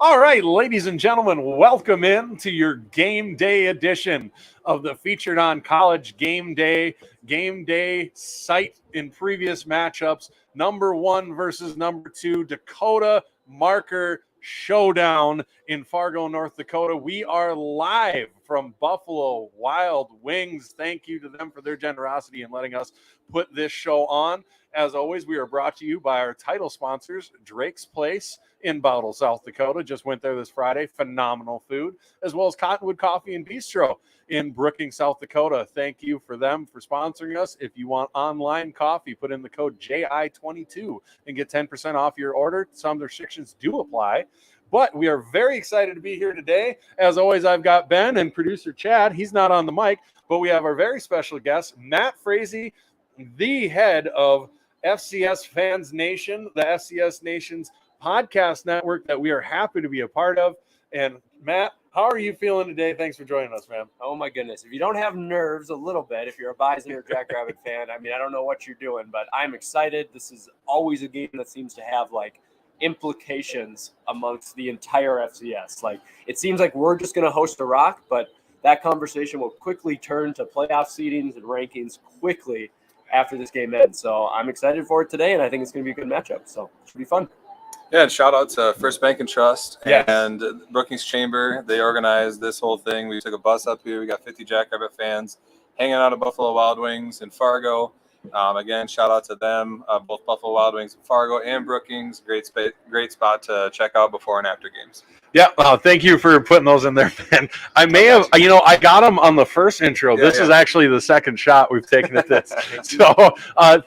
All right, ladies and gentlemen, welcome in to your game day edition of the Featured on College Game Day site in previous matchups. Number 1 versus number 2, Dakota Marker Showdown in Fargo, North Dakota. We are live from Buffalo Wild Wings. Thank you to them for their generosity in letting us put this show on. As always, we are brought to you by our title sponsors, Drake's Place in Bowdle, South Dakota. Just went there this Friday. Phenomenal food, as well as Cottonwood Coffee and Bistro in Brookings, South Dakota. Thank you for them for sponsoring us. If you want online coffee, put in the code JI22 and get 10% off your order. Some restrictions do apply. But we are very excited to be here today. As always, I've got Ben and producer Chad. He's not on the mic, but we have our very special guest, Matt Fraase, the head of FCS Fans Nation, the FCS Nation's podcast network that we are happy to be a part of. And Matt, how are you feeling today? Thanks for joining us, man. Oh my goodness. If you don't have nerves a little bit, if you're a Bison or Jackrabbit fan, I mean, I don't know what you're doing, but I'm excited. This is always a game that seems to have like implications amongst the entire FCS. Like it seems like we're just going to host a rock, but that conversation will quickly turn to playoff seedings and rankings quickly after this game ends. So I'm excited for it today, and I think it's going to be a good matchup. So it should be fun. Yeah, and shout out to First Bank and Trust and Yes. Brookings Chamber. They organized this whole thing. We took a bus up here. We got 50 Jackrabbit fans hanging out at Buffalo Wild Wings in Fargo. Again, shout out to them, both Buffalo Wild Wings in Fargo and Brookings. Great spot to check out before and after games. Yeah, thank you for putting those in there, Ben. I may have, I got them on the first intro. This is actually the second shot we've taken at this. So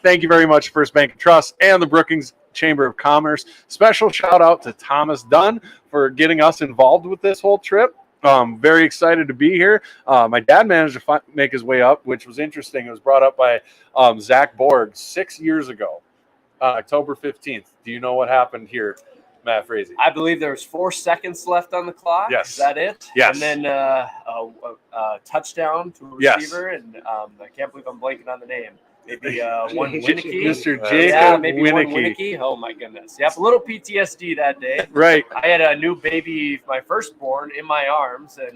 thank you very much, First Bank and Trust and the Brookings Chamber of Commerce. Special shout out to Thomas Dunn for getting us involved with this whole trip. Very excited to be here. My dad managed to make his way up, which was interesting. It was brought up by Zach Borg 6 years ago, October 15th. Do you know what happened here, Matt Fraase? I believe there was 4 seconds left on the clock. Yes. Is that it? Yes. And then a touchdown to a receiver, and I can't believe I'm blanking on the name. Maybe one Winnicky. Mr. Jacob Winnicky. Oh, my goodness. Yep, a little PTSD that day. Right. I had a new baby, my firstborn, in my arms, and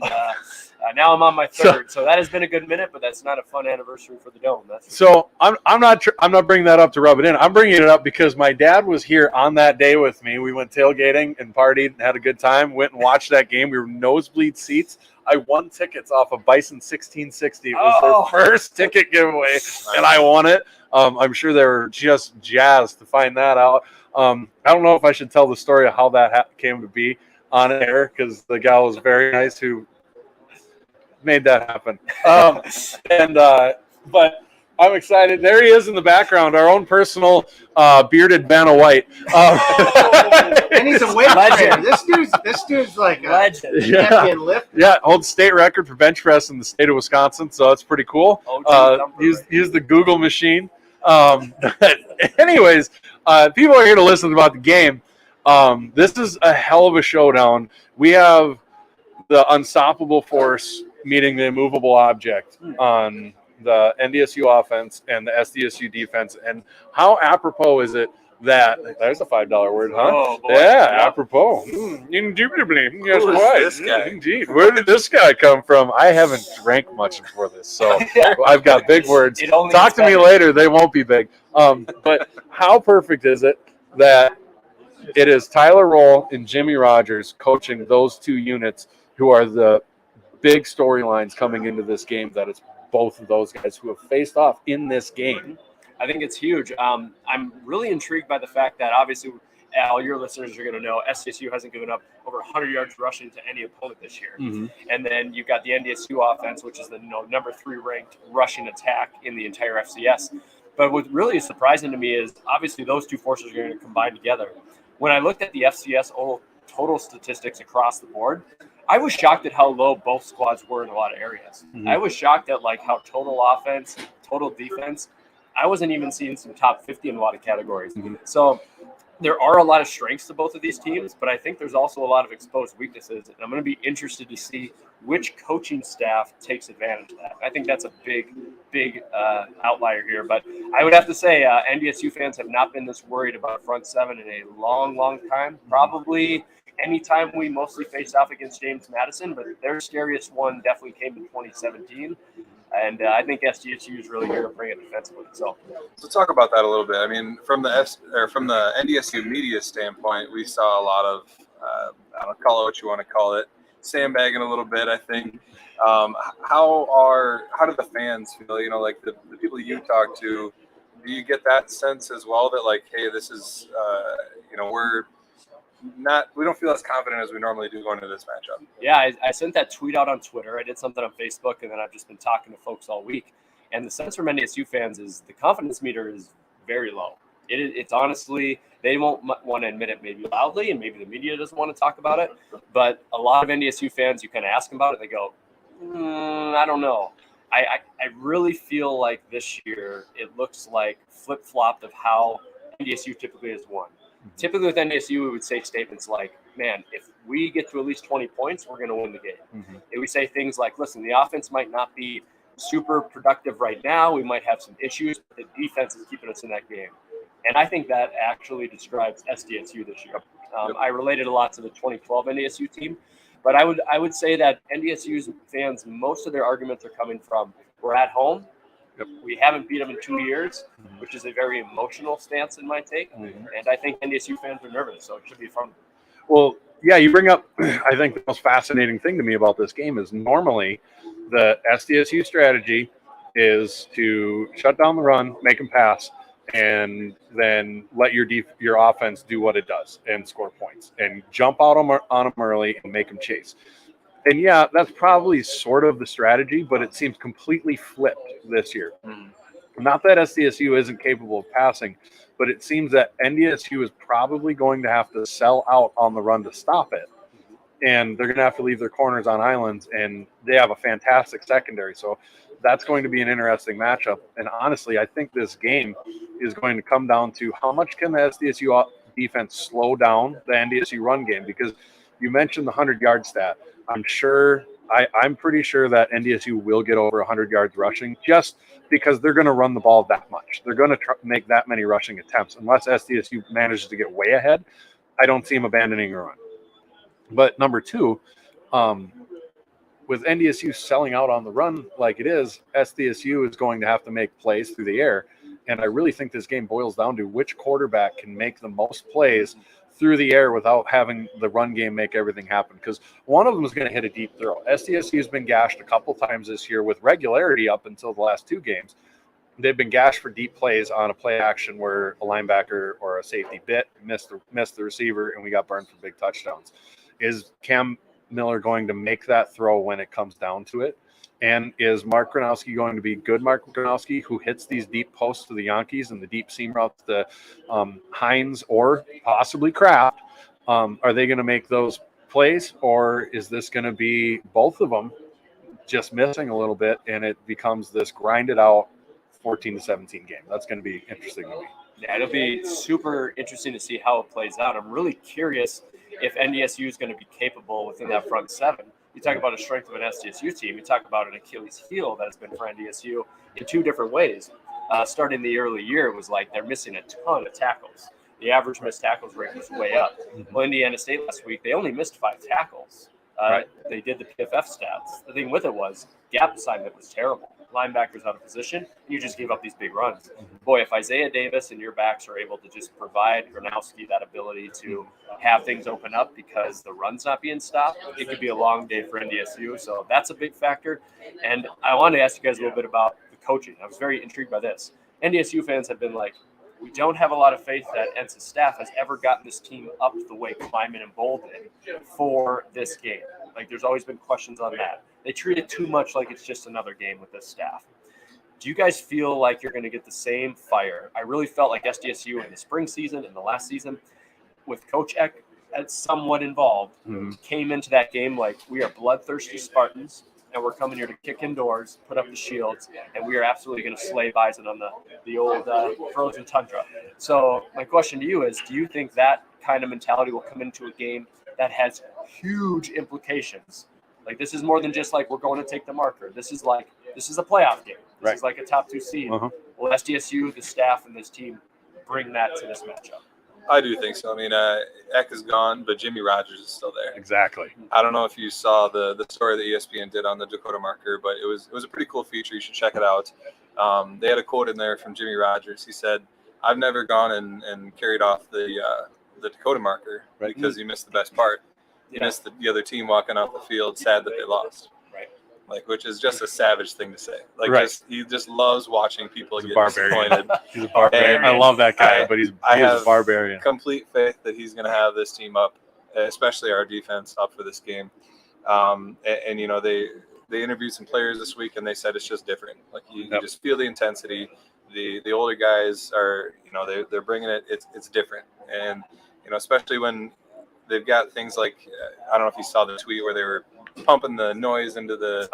now I'm on my third. So that has been a good minute, but that's not a fun anniversary for the Dome. So I'm not bringing that up to rub it in. I'm bringing it up because my dad was here on that day with me. We went tailgating and partied and had a good time. Went and watched that game. We were nosebleed seats. I won tickets off of Bison 1660. It was their first ticket giveaway, and I won it. I'm sure they were just jazzed to find that out. I don't know if I should tell the story of how that came to be on air, because the gal was very nice who made that happen. But I'm excited. There he is in the background, our own personal bearded Vanna White. And he's a weight trainer. This dude's like a legend. champion lift. Yeah, holds state record for bench press in the state of Wisconsin, so that's pretty cool. Use the Google machine. Anyways, people are here to listen about the game. This is a hell of a showdown. We have the unstoppable force meeting the immovable object on the NDSU offense and the SDSU defense. And how apropos is it that there's a $5 word, huh? Oh, boy. Yeah, apropos. Indubitably. Yes, quite. This guy? Indeed. Where did this guy come from? I haven't drank much before this, so I've got big words. Talk to me later. They won't be big. But how perfect is it that it is Tyler Roll and Jimmy Rogers coaching those two units who are the big storylines coming into this game, that it's both of those guys who have faced off in this game? I think it's huge. I'm really intrigued by the fact that obviously all your listeners are going to know SDSU hasn't given up over 100 yards rushing to any opponent this year. Mm-hmm. And then you've got the NDSU offense, which is the number 3 ranked rushing attack in the entire FCS. But what really is surprising to me is obviously those two forces are going to combine together. When I looked at the FCS total statistics across the board, I was shocked at how low both squads were in a lot of areas. Mm-hmm. I was shocked at how total offense, total defense, I wasn't even seeing some top 50 in a lot of categories. Mm-hmm. So there are a lot of strengths to both of these teams, but I think there's also a lot of exposed weaknesses. And I'm going to be interested to see which coaching staff takes advantage of that. I think that's a big outlier here. But I would have to say NDSU fans have not been this worried about front seven in a long, long time. Probably anytime we mostly faced off against James Madison, but their scariest one definitely came in 2017. And I think SDSU is really here to bring it defensively. So talk about that a little bit. I mean, from the NDSU media standpoint, we saw a lot of I don't call it what you want to call it, sandbagging a little bit. I think. How do the fans feel? You know, like the people you talk to, do you get that sense as well that like, hey, this is you know, we don't feel as confident as we normally do going into this matchup? Yeah, I sent that tweet out on Twitter. I did something on Facebook, and then I've just been talking to folks all week. And the sense from NDSU fans is the confidence meter is very low. It's honestly, they won't want to admit it maybe loudly, and maybe the media doesn't want to talk about it. But a lot of NDSU fans, you kind of ask them about it, they go, I don't know. I really feel like this year it looks like flip-flopped of how NDSU typically has won. Typically with NDSU, we would say statements like, man, if we get to at least 20 points, we're going to win the game. And we say things like, listen, the offense might not be super productive right now. We might have some issues, but the defense is keeping us in that game. And I think that actually describes SDSU this year. I related a lot to the 2012 NDSU team, but I would say that NDSU's fans, most of their arguments are coming from, we're at home. We haven't beat them in 2 years, which is a very emotional stance in my take. And I think NDSU fans are nervous, so it should be fun. Well, yeah, you bring up, I think the most fascinating thing to me about this game is normally the SDSU strategy is to shut down the run, make them pass, and then let your offense do what it does and score points and jump out on them early and make them chase. And yeah, that's probably sort of the strategy, but it seems completely flipped this year. Not that SDSU isn't capable of passing, but it seems that NDSU is probably going to have to sell out on the run to stop it. And they're going to have to leave their corners on islands, and they have a fantastic secondary. So that's going to be an interesting matchup. And honestly, I think this game is going to come down to how much can the SDSU defense slow down the NDSU run game, because you mentioned the 100-yard stat. I'm pretty sure that NDSU will get over 100 yards rushing just because they're going to run the ball that much. They're going to make that many rushing attempts. Unless SDSU manages to get way ahead, I don't see them abandoning a run. But number two, with NDSU selling out on the run like it is, SDSU is going to have to make plays through the air. And I really think this game boils down to which quarterback can make the most plays through the air without having the run game make everything happen, because one of them is going to hit a deep throw. SDSU has been gashed a couple times this year with regularity up until the last two games. They've been gashed for deep plays on a play action where a linebacker or a safety missed the receiver, and we got burned for big touchdowns. Is Cam Miller going to make that throw when it comes down to it? And is Mark Gronowski going to be good Mark Gronowski, who hits these deep posts to the Yankees and the deep seam routes to Hines or possibly Kraft? Are they going to make those plays, or is this going to be both of them just missing a little bit and it becomes this grinded out 14-17 game? That's going to be interesting to me. Yeah, it'll be super interesting to see how it plays out. I'm really curious if NDSU is going to be capable within that front seven. You talk about a strength of an SDSU team. You talk about an Achilles heel that has been for NDSU in two different ways. Starting the early year, it was like they're missing a ton of tackles. The average missed tackles rate was way up. Well, Indiana State last week, they only missed 5 tackles. They did the PFF stats. The thing with it was gap assignment was terrible. Linebackers out of position, and you just gave up these big runs. Boy, if Isaiah Davis and your backs are able to just provide Gronowski that ability to have things open up because the run's not being stopped, it could be a long day for NDSU. So that's a big factor. And I wanted to ask you guys a little bit about the coaching. I was very intrigued by this. NDSU fans have been like, we don't have a lot of faith that Ence's staff has ever gotten this team up the way Kleiman and Bowl did for this game. Like, there's always been questions on that. They treat it too much like it's just another game with this staff. Do you guys feel like you're going to get the same fire? I really felt like SDSU in the spring season and the last season, with Coach Eck somewhat involved, came into that game like, we are bloodthirsty Spartans, and we're coming here to kick indoors, put up the shields, and we are absolutely going to slay Bison on the old frozen tundra. So my question to you is, do you think that kind of mentality will come into a game that has huge implications? Like, this is more than just like, we're going to take the marker. This is a playoff game. This is like a top 2 seed. Will SDSU, the staff, and this team bring that to this matchup? I do think so. I mean, Eck is gone, but Jimmy Rogers is still there. Exactly. I don't know if you saw the story that ESPN did on the Dakota Marker, but it was a pretty cool feature. You should check it out. They had a quote in there from Jimmy Rogers. He said, "I've never gone and carried off the Dakota Marker because you missed the best part. You missed the other team walking off the field, sad that they lost." Like, which is just a savage thing to say. Like, he just loves watching people get disappointed. He's a barbarian. I love that guy, but he's a barbarian. Complete faith that he's going to have this team up, especially our defense, up for this game. And you know, they interviewed some players this week, and they said it's just different. Like, you just feel the intensity. The older guys are, you know, they're bringing it. It's different, and you know, especially when they've got things like I don't know if you saw the tweet where they were pumping the noise into the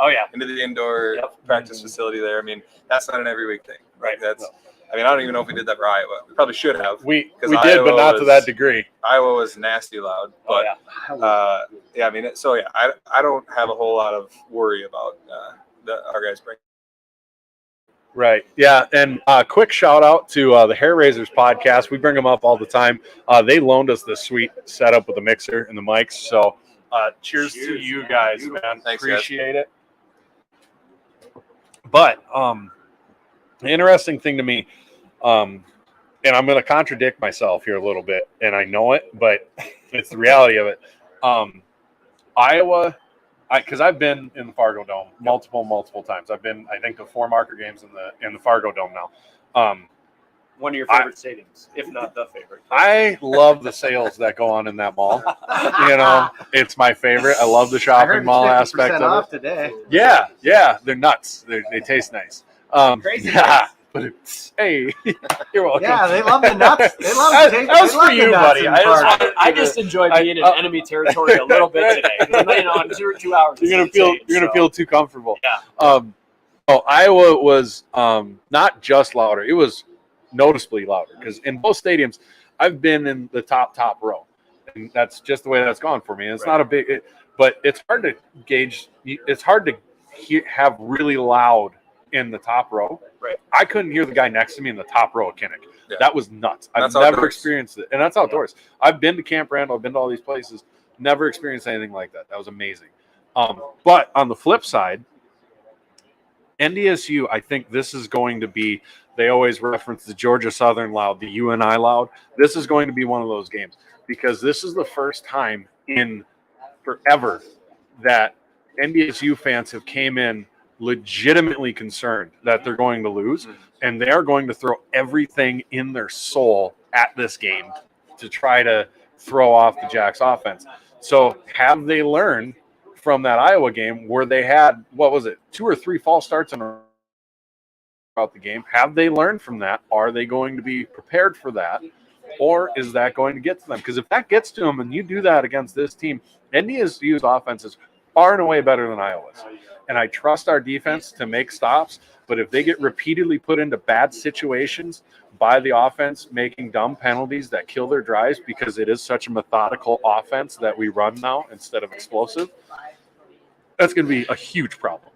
indoor practice facility there. I mean, that's not an every week thing, right? I mean, I don't even know if we did that for Iowa. We probably should have. We did, but not to that degree. Iowa was nasty loud, but I mean, I don't have a whole lot of worry about our guys bringing. Right. Yeah. And quick shout out to the Hair Raisers podcast. We bring them up all the time. They loaned us this sweet setup with the mixer and the mics. So cheers to you guys, man. Thanks, appreciate it. But the interesting thing to me, and I'm going to contradict myself here a little bit, and I know it, but it's the reality of it. Iowa, because I've been in the Fargo Dome multiple times. I've been, I think, to 4 marker games in the Fargo Dome now. One of your favorite stadiums, if not the favorite. I love the sales that go on in that mall. You know, it's my favorite. I love the shopping mall aspect of it. Today. Yeah, they're nuts. They taste nice. Crazy. But hey, you're welcome. Yeah, they love the nuts. They love the taste. That was for you, buddy. I just enjoyed being in enemy territory a little bit today. You know, in 2 hours. You're gonna feel too comfortable. Yeah. Iowa was not just louder. It was noticeably louder because in both stadiums, I've been in the top row, and that's just the way that's gone for me. And it's not a big, but it's hard to gauge. It's hard to have really loud in the top row. Right. I couldn't hear the guy next to me in the top row at Kinnick. Yeah. That was nuts. I've never experienced it, and that's outdoors. I've been to Camp Randall. I've been to all these places. Never experienced anything like that. That was amazing. But on the flip side, NDSU, I think this is going to be. They always reference the Georgia Southern loud, the UNI loud. This is going to be one of those games because this is the first time in forever that NDSU fans have came in legitimately concerned that they're going to lose, and they are going to throw everything in their soul at this game to try to throw off the Jacks offense. So have they learned from that Iowa game where they had, 2 or 3 false starts in a about the game? Have they learned from that? Are they going to be prepared for that? Or is that going to get to them? Because if that gets to them and you do that against this team, NDSU's offense is far and away better than Iowa's. And I trust our defense to make stops, but if they get repeatedly put into bad situations by the offense making dumb penalties that kill their drives because it is such a methodical offense that we run now instead of explosive, that's going to be a huge problem.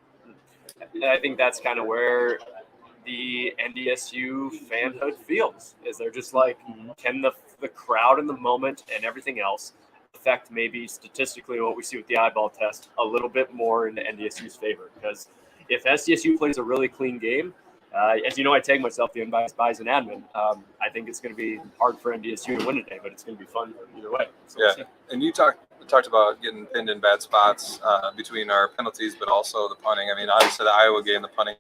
And I think that's kind of where the NDSU fanhood feels, is they're just like, can the crowd in the moment and everything else affect maybe statistically what we see with the eyeball test a little bit more in the NDSU's favor? Because if SDSU plays a really clean game, as you know, I tag myself the Unbiased Bison Admin. I think it's going to be hard for NDSU to win today, but it's going to be fun either way. So yeah, and you talked about getting pinned in bad spots between our penalties, but also the punting. I mean, obviously the Iowa game, the punting.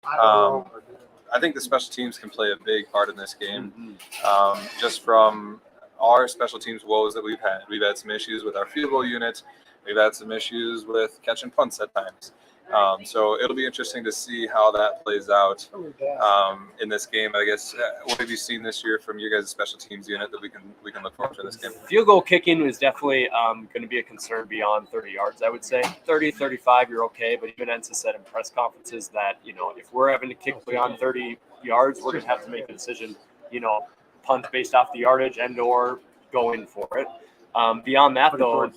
I think the special teams can play a big part in this game. Just from our special teams woes that we've had. We've had some issues with our field goal unit. We've had some issues with catching punts at times. So it'll be interesting to see how that plays out in this game. I guess what have you seen this year from your guys' special teams unit that we can look forward to in this game? Field goal kicking is definitely going to be a concern beyond 30 yards, I would say. 30, 35, you're okay, but even Ensa said in press conferences that, you know, if we're having to kick beyond 30 yards, we're going to have to make a decision, you know, punt based off the yardage and or go in for it. Beyond that, though,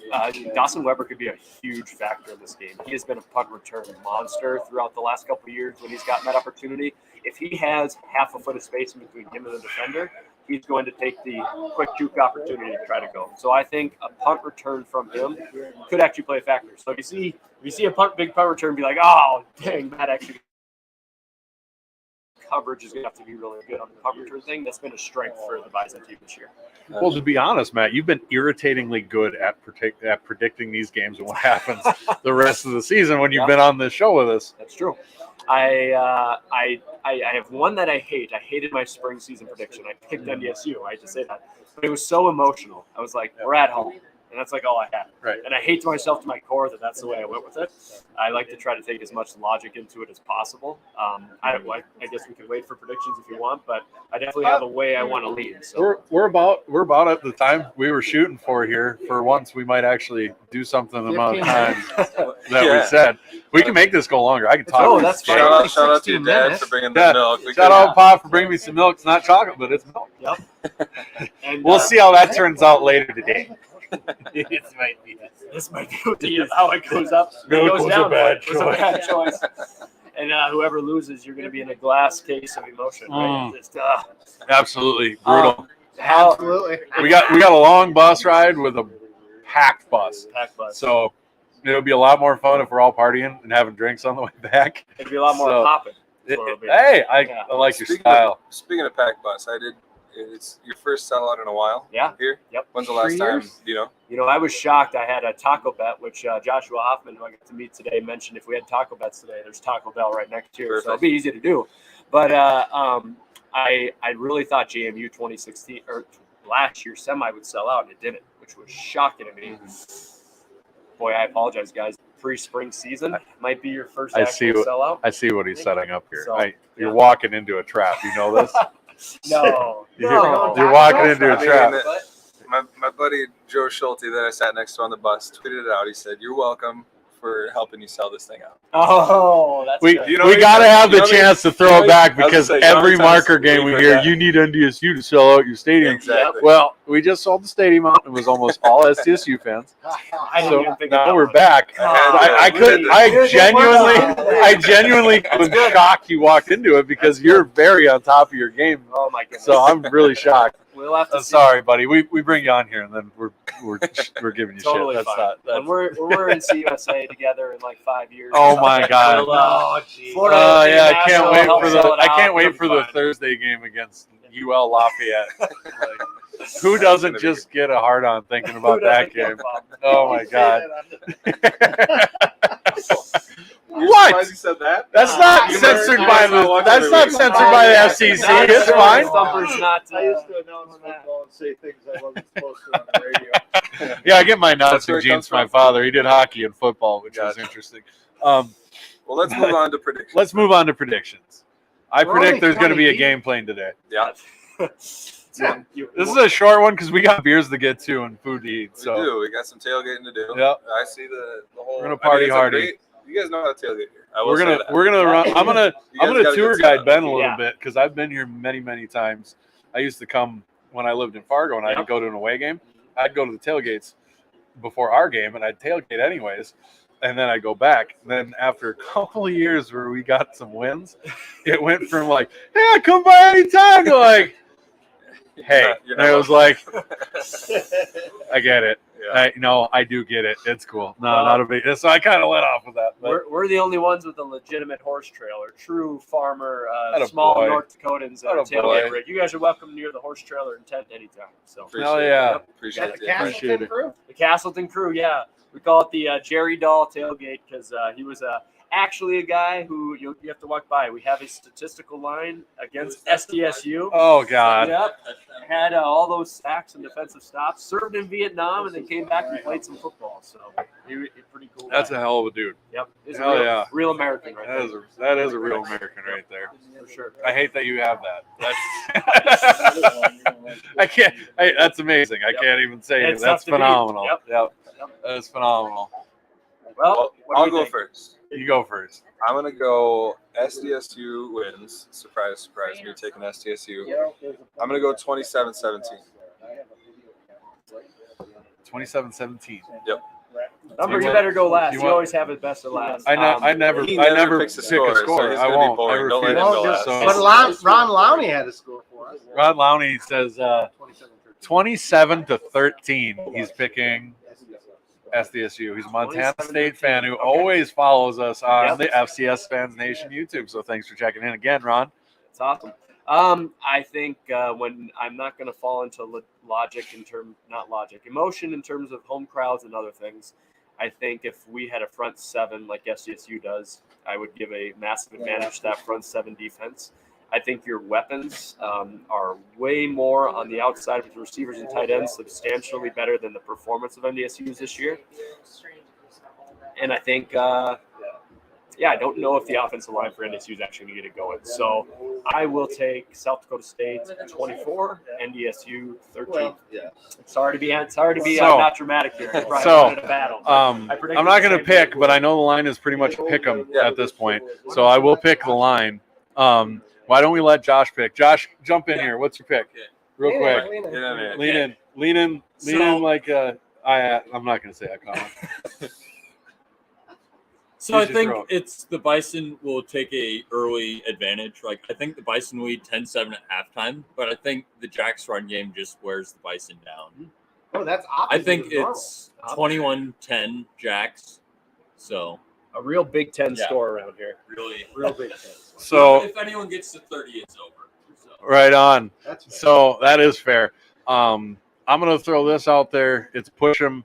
Dawson Weber could be a huge factor in this game. He has been a punt return monster throughout the last couple of years when he's gotten that opportunity. If he has half a foot of space in between him and the defender, he's going to take the quick juke opportunity to try to go. So I think a punt return from him could actually play a factor. So if you see a big punt return, be like, oh, dang, that actually coverage is going to have to be really good on the punt return thing. That's been a strength for the Bison team this year. Well, to be honest, Matt, you've been irritatingly good at predicting these games and what happens the rest of the season when you've been on this show with us. That's true. I have one that I hate. I hated my spring season prediction. I picked NDSU. I hate to say that, but it was so emotional. I was like, we're at home. And that's like all I had. Right. And I hate myself to my core that that's the way I went with it. I like to try to take as much logic into it as possible. I guess we could wait for predictions if you want, but I definitely have a way I want to lead. So We're about at the time we were shooting for here. For once, we might actually do something the amount of time that we said. We can make this go longer. I can talk. Oh, that's fine. Shout out to your dad for bringing the milk. Shout out, Pop, for bringing me some milk. It's not chocolate, but it's milk. Yep. And We'll see how that turns out later today. This might be how it goes up. Milk It goes was down. a bad It was a bad choice. And whoever loses, you're going to be in a glass case of emotion. Right? Just, Absolutely brutal. Absolutely. We got a long bus ride with a packed bus. Pack bus. So it'll be a lot more fun if we're all partying and having drinks on the way back. It'd be a lot more popping. Hey, I like your style. Speaking of pack bus, it's your first sellout in a while. Yeah. Here? Yep. When's the last 3 time? years? Do you know? You know, I was shocked. I had a taco bet, which Joshua Hoffman, who I got to meet today, mentioned if we had taco bets today, there's Taco Bell right next here. Perfect. So it'll be easy to do. But I really thought JMU 2016 or last year semi would sell out, and it didn't, which was shocking to me. Boy, I apologize, guys. Pre-spring season might be your first actual sellout. I see what he's setting up here. So, you're walking into a trap. You know this? No. You're walking into a trap. My buddy Joe Schulte that I sat next to on the bus tweeted it out. He said, "You're welcome for helping you sell this thing out." Oh, that's We good. got to have the chance to throw it back I was gonna because say, you know how every many times marker game we we've hear, heard that? you need NDSU to sell out your stadium. Exactly. Well, we just sold the stadium out. It was almost all SDSU fans. I didn't even think Now of we're that back. I I genuinely was shocked you walked into it because you're very on top of your game. one. Oh my goodness. So I'm really shocked. We'll have to I'm see. sorry, buddy. We bring you on here and then we're giving you Totally shit. fine. That's When we're in CUSA together in like 5 years. Oh my God. We'll, Florida I can't wait help for sell it I out. can't wait It'll for be the fine. Thursday game against UL Lafayette. Like, who doesn't just get a hard on thinking about Who that doesn't game? give up? Oh my God. What? What? You said that? That's not censored by the. That's not censored by the FCC. It's fine. Thumper's not. I used to announce football and say things I wasn't supposed to on the radio. Yeah, I get my That's announcing where it genes comes from my from. father. He did hockey and football, which was Gotcha. interesting. Well, let's move on to predictions. Let's move on to predictions. I We're predict only there's going to 20 be a deep. game playing today. Yeah, This is a short one because we got beers to get to and food to eat. we So do. We got some tailgating to do. Yep. I see the whole. We're gonna party it's a hardy. great- you guys know how to tailgate here. I will we're say gonna that. we're gonna run. I'm gonna You guys got a tour good guide setup. Ben a little Yeah. bit because I've been here many times. I used to come when I lived in Fargo and I'd Yep. go to an away game. I'd go to the tailgates before our game and I'd tailgate anyways. And then I go back. And then after a couple of years where we got some wins, it went from like, "Hey, I come by anytime," to like, "Hey," You're and not it was welcome. like, I get it. Yeah. I do get it. It's cool. No, Well, not a big. So I kind of let off with that. But We're the only ones with a legitimate horse trailer, true farmer, Atta small boy. North Dakotans Atta tailgate boy. rig. You guys are welcome near the horse trailer in tent anytime. So Appreciate Hell it. yeah. Appreciate Got it. the Yeah. Appreciate it. crew. the Castleton crew, yeah, we call it the Jerry Doll tailgate because he was actually a guy who you have to walk by. We have a statistical line against SDSU. oh God. Yep. Had all those sacks and defensive stops. Served in Vietnam and then came back and played some football. So he pretty cool. That's guy. a hell of a dude. Yep. He's hell a real, yeah. real American right That is a real American right there. there. For sure. I hate that you have that. That's I can't. That's amazing. I Yep. can't even say it. It's That's tough to beat. phenomenal. Yep. Yep. Yep. That's phenomenal. Well, what do I'll we go think? first. You go first. I'm gonna go SDSU wins. Surprise, me taking SDSU. I'm gonna go 27-17. 27-17. Number, you better go last. You You want- always have it best of last. He I never never picks a pick score, a score. so he's I gonna be won't. boring. I Don't let refuse. him go No, last. so- But Ron Lowney had a score for us. Rod Lowney says 27-13. He's picking SDSU. He's a Montana State fan who always follows us on the FCS Fans Nation YouTube. So thanks for checking in again, Ron. It's awesome. I think when I'm not going to fall into emotion in terms of home crowds and other things. I think if we had a front seven like SDSU does, I would give a massive advantage to that front seven defense. I think your weapons are way more on the outside with receivers and tight ends, substantially better than the performance of NDSU's this year. And I think, I don't know if the offensive line for NDSU is actually going to get it going. So I will take South Dakota State 24, NDSU 13. Sorry to be not dramatic here. A battle. I'm not going to pick, but I know the line is pretty much pick 'em at this point. So I will pick the line. Why don't we let Josh pick? Josh, jump in here. What's your pick? Real quick. Lean in like I'm not going to say that comment. So I think it's the Bison will take a early advantage. Like I think the Bison lead 10-7 at halftime, but I think the Jacks run game just wears the Bison down. Oh, that's I think it's 21-10 Jacks. So a real Big Ten score around here. Real Big Ten. So if anyone gets to 30, it's over. So. Right on. So that is fair. I'm going to throw this out there. It's push 'em.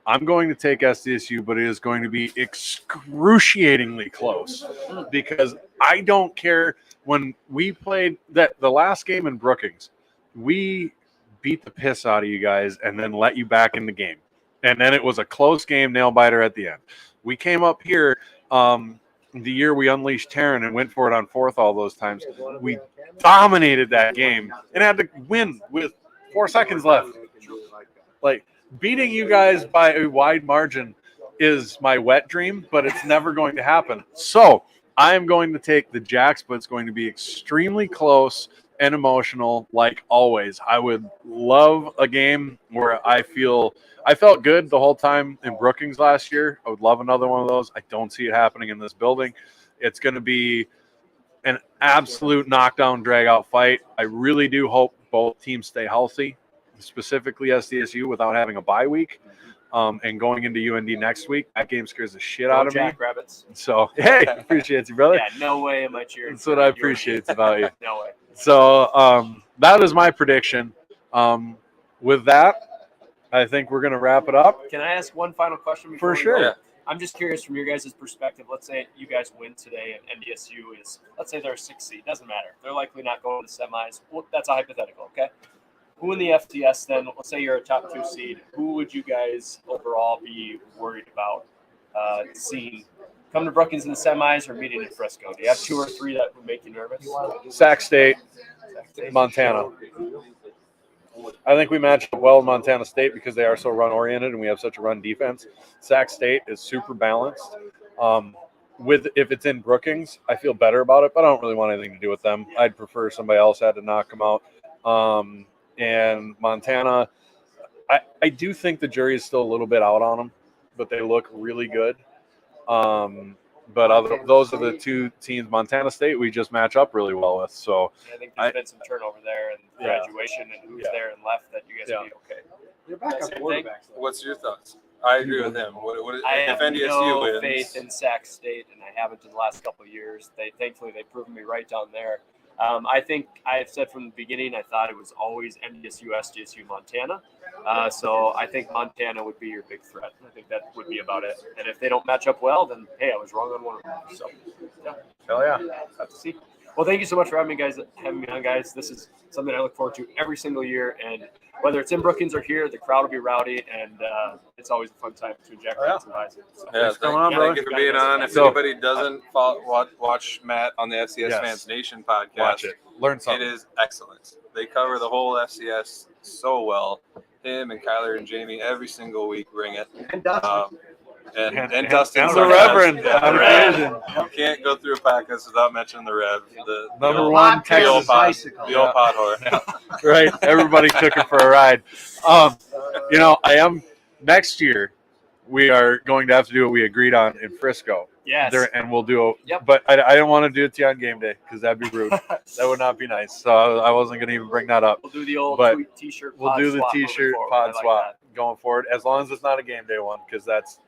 I'm going to take SDSU, but it is going to be excruciatingly close because I don't care. When we played the last game in Brookings, we beat the piss out of you guys and then let you back in the game. And then it was a close game, nail biter at the end. We came up here the year we unleashed Terran and went for it on fourth all those times. We dominated that game and had to win with 4 seconds left. Like, beating you guys by a wide margin is my wet dream, but it's never going to happen. So I am going to take the Jacks, but it's going to be extremely close and emotional, like always. I would love a game where I felt good the whole time in Brookings last year. I would love another one of those. I don't see it happening in this building. It's going to be an absolute knockdown, drag-out fight. I really do hope both teams stay healthy, specifically SDSU, without having a bye week and going into UND next week. That game scares the shit out of me. Rabbits. So, hey, appreciate you, brother. Yeah, no way am I cheering. That's what I appreciate about you. No way. So that is my prediction. With that, I think we're going to wrap it up. Can I ask one final question? For sure. Yeah. I'm just curious from your guys' perspective. Let's say you guys win today and NDSU is, let's say they're a 6 seed. Doesn't matter. They're likely not going to the semis. Well, that's a hypothetical, okay? Who in the FCS then, let's say you're a top 2 seed, who would you guys overall be worried about seeing come to Brookings in the semis or meeting in Frisco? Do you have 2 or 3 that would make you nervous? Sac State, Montana. I think we match up well in Montana State because they are so run-oriented and we have such a run defense. Sac State is super balanced. If it's in Brookings, I feel better about it, but I don't really want anything to do with them. I'd prefer somebody else had to knock them out. And Montana, I do think the jury is still a little bit out on them, but they look really good. But those are the 2 teams. Montana State we just match up really well with. So I think there's been some turnover there and graduation and who's there and left that you guys will be okay. You're back on quarterbacks. What's your thoughts? I agree with him. I if have NDSU no wins? faith in Sac State, and I haven't in the last couple of years. Thankfully they've proven me right down there. I think I have said from the beginning I thought it was always NDSU, SDSU, Montana. So I think Montana would be your big threat. I think that would be about it. And if they don't match up well, then hey, I was wrong on one of them. So yeah, hell yeah, have to see. Well, thank you so much for having me on, guys. This is something I look forward to every single year, and whether it's in Brookings or here, the crowd will be rowdy, and it's always a fun time between Jack Rabbits and Bison. So, thank you for being on. If anybody doesn't watch Matt on the FCS Fans Nation podcast, watch it. Learn something. It is excellent. They cover the whole FCS so well. Him and Kyler and Jamie every single week bring it. And Dustin. And Dustin. And the Reverend. You can't go through a podcast without mentioning the Rev. The number one Texas bicycle. The old pot whore. Yeah. Right. Everybody took it for a ride. Next year, we are going to have to do what we agreed on in Frisco. Yes. and we'll do. Yep. But I didn't want to do it to you on game day because that'd be rude. That would not be nice. So I wasn't going to even bring that up. We'll do the old But T-shirt. We'll pod do the swap moving T-shirt forward. I pod like swap that. going forward, as long as it's not a game day one, because that's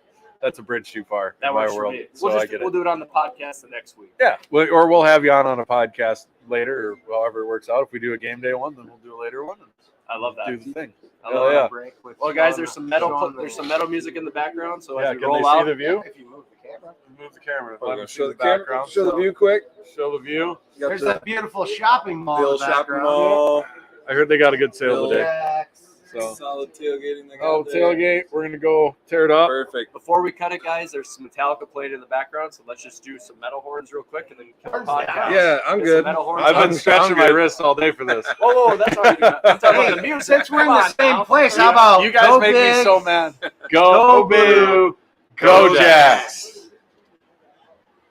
a bridge too far That in my works for world. me. So I get We'll it. do it on the podcast the next week. Yeah, or we'll have you on a podcast later, or however it works out. If we do a game day one, then we'll do a later one. And I love that. do the thing. I love yeah. that. Well, guys, there's some metal music in the background. So Yeah, as we can they roll see out, the view? If you move the camera. Move the camera. Oh, Let me show see the camera. background. Show the view quick. Show the view. You got There's the, that beautiful shopping mall. the in old the shopping background. mall. I heard they got a good sale today. Jacks. So. Solid tailgating. They got Oh, there. tailgate. We're going to go tear it up. Perfect. before we cut it, guys, there's some Metallica playing in the background. So let's just do some metal horns real quick and then kill the podcast. Yeah, I'm Get some good. metal horns I've on. been stretching my good. wrists all day for this. Whoa, that's already good. I'm talking about the music. Since we're in Come the on same now. place, how about You guys go make big, me so mad. Go Boo, Boo. Go Jacks.